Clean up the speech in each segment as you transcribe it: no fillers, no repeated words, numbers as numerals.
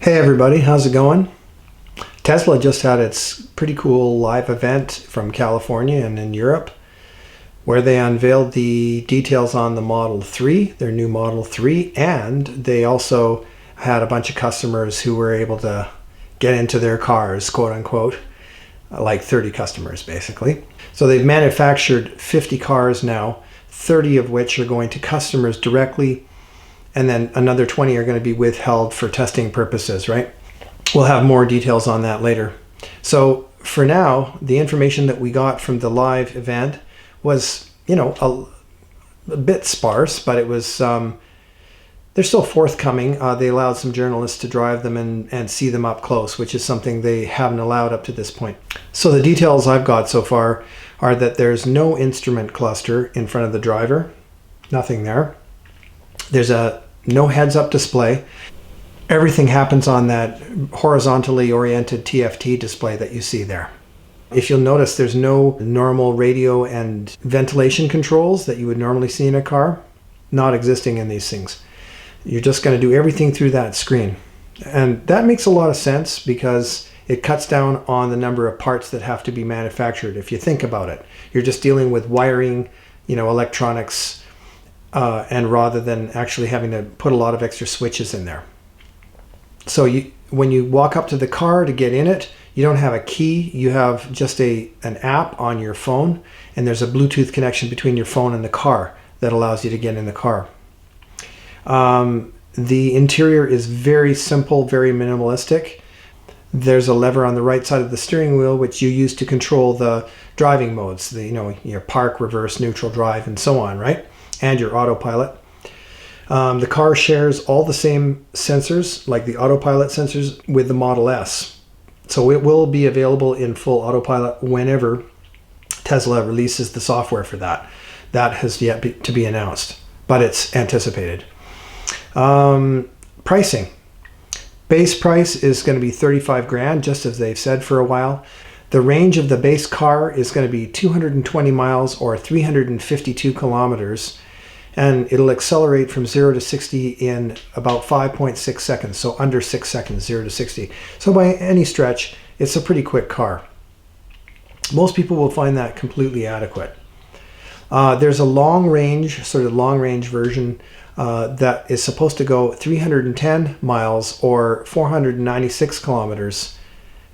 Hey everybody, how's it going? Tesla just had its pretty cool live event from California and in Europe where they unveiled the details on the Model 3, their new Model 3, and they also had a bunch of customers who were able to get into their cars, quote unquote, like 30 customers basically. So they've manufactured 50 cars now, 30 of which are going to customers directly, and then another 20 are going to be withheld for testing purposes, right? We'll have more details on that later. So for now, the information that we got from the live event was, a bit sparse, but it was, they're still forthcoming. They allowed some journalists to drive them and see them up close, which is something they haven't allowed up to this point. So the details I've got so far are that there's no instrument cluster in front of the driver, nothing there. There's no heads-up display. Everything happens on that horizontally oriented TFT display that you see there. If you'll notice, there's no normal radio and ventilation controls that you would normally see in a car, not existing in these things. You're just going to do everything through that screen. And that makes a lot of sense because it cuts down on the number of parts that have to be manufactured. If you think about it, you're just dealing with wiring, electronics, and rather than actually having to put a lot of extra switches in there. So when you walk up to the car to get in it, you don't have a key. You have just an app on your phone, and there's a Bluetooth connection between your phone and the car that allows you to get in the car. The interior is very simple, very minimalistic. There's a lever on the right side of the steering wheel which you use to control the driving modes, your park, reverse, neutral, drive, and so on, right? And your autopilot. The car shares all the same sensors, like the autopilot sensors, with the Model S. So it will be available in full autopilot whenever Tesla releases the software for that. That has yet to be announced, but it's anticipated. Pricing. Base price is going to be $35,000, just as they've said for a while. The range of the base car is going to be 220 miles or 352 kilometers. And it'll accelerate from 0 to 60 in about 5.6 seconds, so under 6 seconds, 0 to 60. So by any stretch, it's a pretty quick car. Most people will find that completely adequate. There's a long range version that is supposed to go 310 miles or 496 kilometers.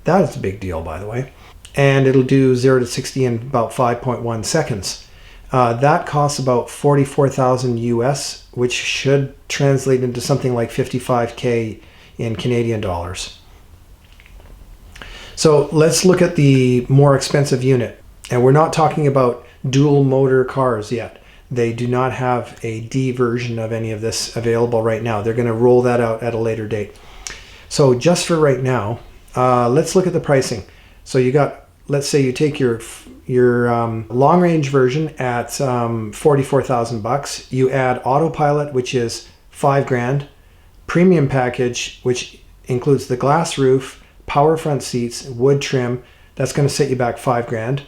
That is a big deal, by the way. And it'll do 0 to 60 in about 5.1 seconds. That costs about $44,000 US, which should translate into something like $55K in Canadian dollars. So let's look at the more expensive unit. And we're not talking about dual motor cars yet. They do not have a D version of any of this available right now. They're going to roll that out at a later date. So just for right now, let's look at the pricing. So let's say you take your long range version at $44,000. You add autopilot, which is $5,000, premium package, which includes the glass roof, power front seats, wood trim. That's going to set you back $5,000.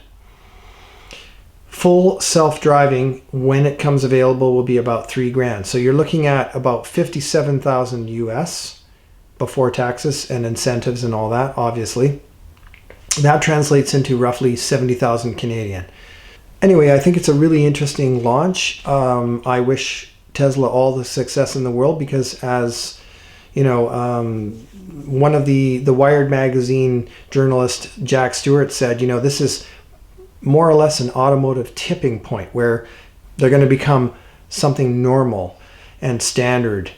Full self-driving, when it comes available, will be about $3,000. So you're looking at about $57,000 US before taxes and incentives and all that, obviously. That translates into roughly 70,000 Canadian. Anyway, I think it's a really interesting launch. I wish Tesla all the success in the world because, as one of the Wired magazine journalist, Jack Stewart, said, this is more or less an automotive tipping point where they're going to become something normal and standard.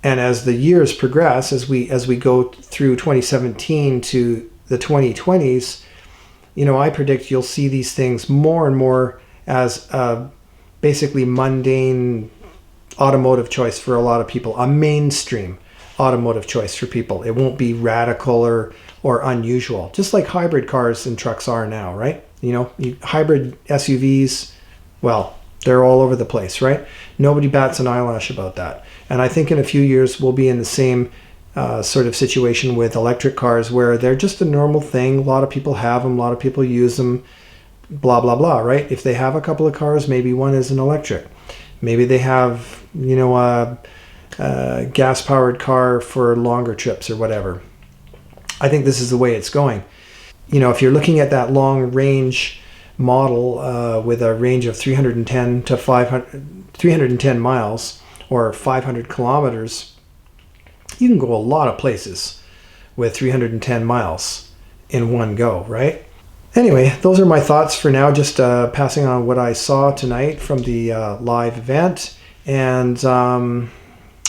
And as the years progress, as we go through 2017 to the 2020s, I predict you'll see these things more and more as a basically mundane automotive choice for a lot of people, a mainstream automotive choice for people. It won't be radical or unusual, just like hybrid cars and trucks are now, right? Hybrid SUVs, well, they're all over the place, right? Nobody bats an eyelash about that. And I think in a few years we'll be in the same sort of situation with electric cars where they're just a normal thing. A lot of people have them, a lot of people use them, blah, blah, blah, right? If they have a couple of cars, maybe one is an electric. Maybe they have, gas-powered car for longer trips or whatever. I think this is the way it's going. You know, if you're looking at that long range model with a range of 310 to 310 miles or 500 kilometers, you can go a lot of places with 310 miles in one go, right? Anyway, those are my thoughts for now, just passing on what I saw tonight from the live event. And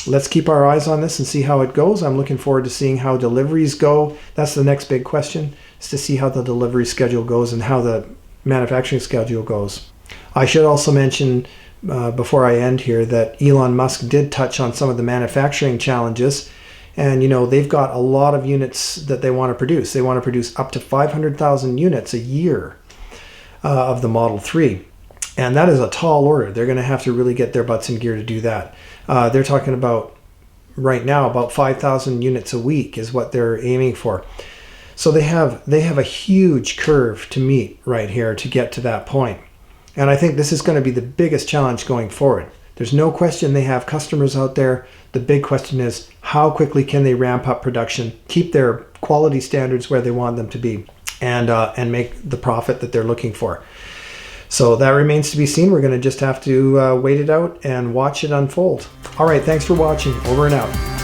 let's keep our eyes on this and see how it goes. I'm looking forward to seeing how deliveries go. That's the next big question, is to see how the delivery schedule goes and how the manufacturing schedule goes. I should also mention before I end here that Elon Musk did touch on some of the manufacturing challenges. And, you know, they've got a lot of units that they want to produce. They want to produce up to 500,000 units a year of the Model 3. And that is a tall order. They're going to have to really get their butts in gear to do that. They're talking about, right now, about 5,000 units a week is what they're aiming for. So they have a huge curve to meet right here to get to that point. And I think this is going to be the biggest challenge going forward. There's no question they have customers out there. The big question is, how quickly can they ramp up production, keep their quality standards where they want them to be, and make the profit that they're looking for. So that remains to be seen. We're going to just have to wait it out and watch it unfold. All right, thanks for watching. Over and out.